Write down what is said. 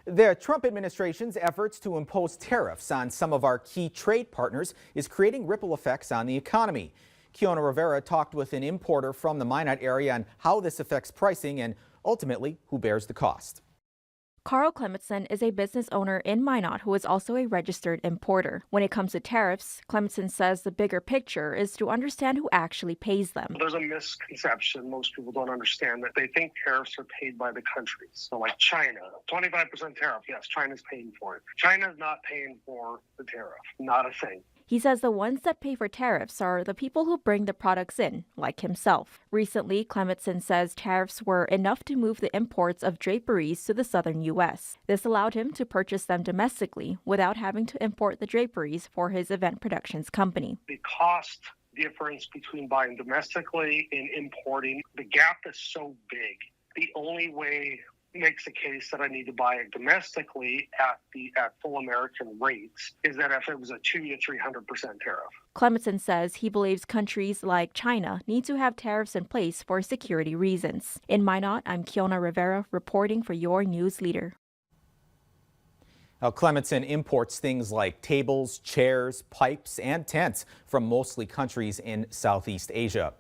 The Trump administration's efforts to impose tariffs on some of our key trade partners is creating ripple effects on the economy. Kiona Rivera talked with an importer from the Minot-area on how this affects pricing and ultimately who bears the cost. Carl Clementson is a business owner in Minot who is also a registered importer. When it comes to tariffs, Clementson says the bigger picture is to understand who actually pays them. There's a misconception. Most people don't understand that. They think tariffs are paid by the countries. So like China, 25% tariff. Yes, China's paying for it. China's not paying for the tariff. Not a thing. He says the ones that pay for tariffs are the people who bring the products in, like himself. Recently, Clementson says tariffs were enough to move the imports of draperies to the southern U.S. This allowed him to purchase them domestically without having to import the draperies for his event productions company. The cost difference between buying domestically and importing, the gap is so big. The only way makes the case that I need to buy it domestically at full American rates is that if it was a 200 to 300% tariff. Clementson says he believes countries like China need to have tariffs in place for security reasons. In Minot, I'm Kiona Rivera reporting for your news leader. Now, Clementson imports things like tables, chairs, pipes, and tents from mostly countries in Southeast Asia.